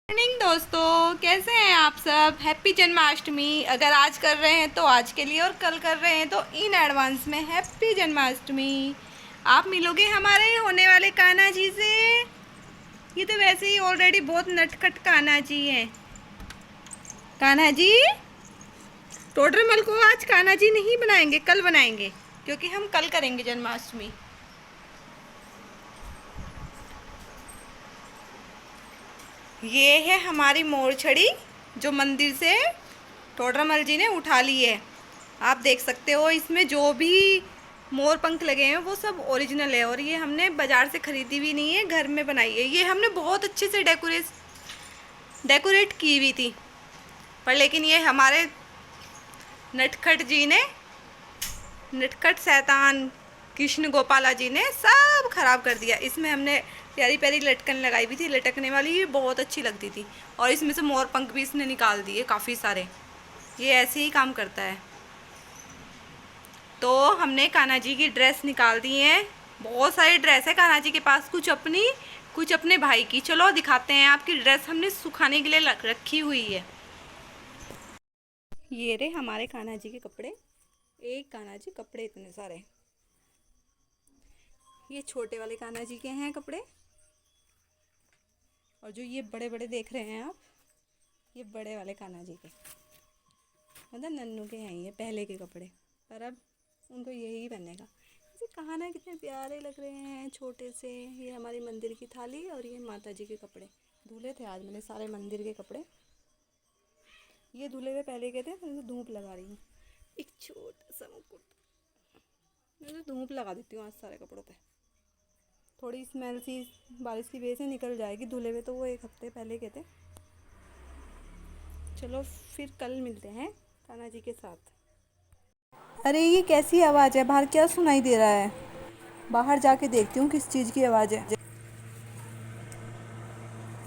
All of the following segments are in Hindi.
मॉर्निंग दोस्तों, कैसे हैं आप सब। हैप्पी जन्माष्टमी। अगर आज कर रहे हैं तो आज के लिए, और कल कर रहे हैं तो इन एडवांस में हैप्पी जन्माष्टमी। आप मिलोगे हमारे होने वाले कान्हा जी से। ये तो वैसे ही ऑलरेडी बहुत नटखट कान्हा जी हैं। कान्हा जी, टोडरमल को आज कान्हा जी नहीं बनाएंगे, कल बनाएंगे, क्योंकि हम कल करेंगे जन्माष्टमी। ये है हमारी मोर छड़ी, जो मंदिर से टोडरमल जी ने उठा ली है। आप देख सकते हो, इसमें जो भी मोर पंख लगे हैं वो सब ओरिजिनल है, और ये हमने बाज़ार से ख़रीदी भी नहीं है, घर में बनाई है। ये हमने बहुत अच्छे से डेकोरेट की हुई थी, पर लेकिन ये हमारे नटखट जी ने, नटखट शैतान कृष्ण गोपाला जी ने सब खराब कर दिया। इसमें हमने प्यारी प्यारी लटकन लगाई भी थी, लटकने वाली, ये बहुत अच्छी लगती थी, और इसमें से मोर पंख भी इसने निकाल दिए काफ़ी सारे। ये ऐसे ही काम करता है। तो हमने कान्हा जी की ड्रेस निकाल दी है। बहुत सारी ड्रेस है कान्हा जी के पास, कुछ अपनी कुछ अपने भाई की। चलो दिखाते हैं आपकी ड्रेस, हमने सुखाने के लिए रखी हुई है। ये रहे हमारे कान्हा जी के कपड़े। एक कान्हा जी कपड़े इतने सारे। ये छोटे वाले कान्हा जी के हैं कपड़े, और जो ये बड़े बड़े देख रहे हैं आप, ये बड़े वाले कान्हा जी के, मतलब नन्नू के हैं ये पहले के कपड़े, पर अब उनको यही पहनेगा। जैसे कान्हा कितने प्यारे लग रहे हैं छोटे से। ये हमारी मंदिर की थाली, और ये माता जी के कपड़े धुले थे आज मैंने सारे मंदिर के कपड़े। ये धुले हुए पहले के थे, तो धूप लगा रही हूँ। एक छोटा सा मुकुट, मैं तो धूप लगा देती हूँ आज सारे कपड़ों पे। थोड़ी स्मेल सी बारिश की वजह से निकल जाएगी, धुले हुए तो वो एक हफ्ते पहले के थे। चलो फिर कल मिलते हैं कान्हा जी के साथ। अरे ये कैसी आवाज़ है, बाहर क्या सुनाई दे रहा है। बाहर जाके देखती हूँ किस चीज़ की आवाज़ है।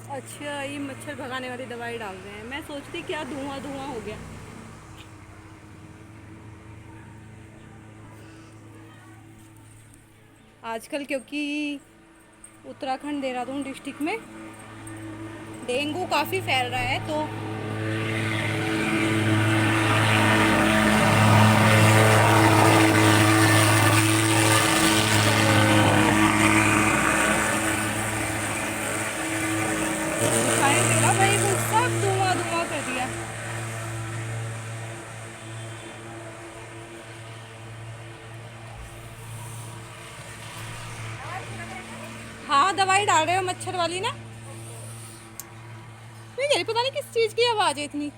अच्छा, ये मच्छर भगाने वाली दवाई डाल रहे हैं। मैं सोचती क्या धुआं धुआं हो गया। आजकल क्योंकि उत्तराखंड देहरादून डिस्ट्रिक्ट में डेंगू काफ़ी फैल रहा है, तो दिखाई दे रहा भाई, वो सब धुआं धुआं कर दिया। हाँ, दवाई डाल रहे हो मच्छर वाली ना। नहीं, पता नहीं किस चीज़ की आवाज़ है इतनी।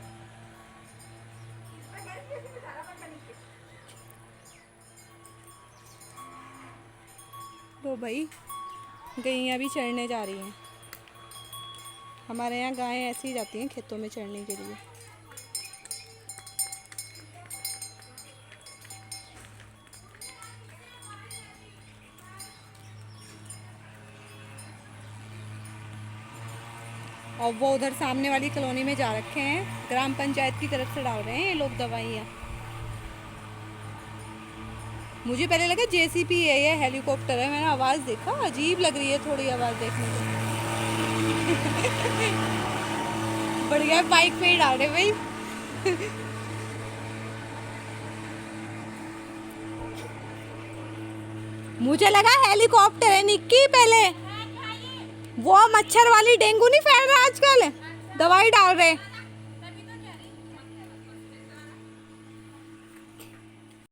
लो भाई, गैयाँ भी चढ़ने जा रही हैं। हमारे यहाँ गायें ऐसे ही जाती हैं खेतों में चढ़ने के लिए। और वो उधर सामने वाली कॉलोनी में जा रखे हैं, ग्राम पंचायत की तरफ से डाल रहे हैं ये लोग दवाइयाँ। मुझे पहले लगा जेसीबी है या हेलीकॉप्टर है, मैंने आवाज़ देखा, अजीब लग रही है थोड़ी आवाज़ देखने में। बढ़िया, बाइक पे ही डाल रहे भाई। मुझे लगा हेलीकॉप्टर है निक्की। पहले वो मच्छर वाली डेंगू नहीं फैल रहा आजकल, दवाई डाल रहे।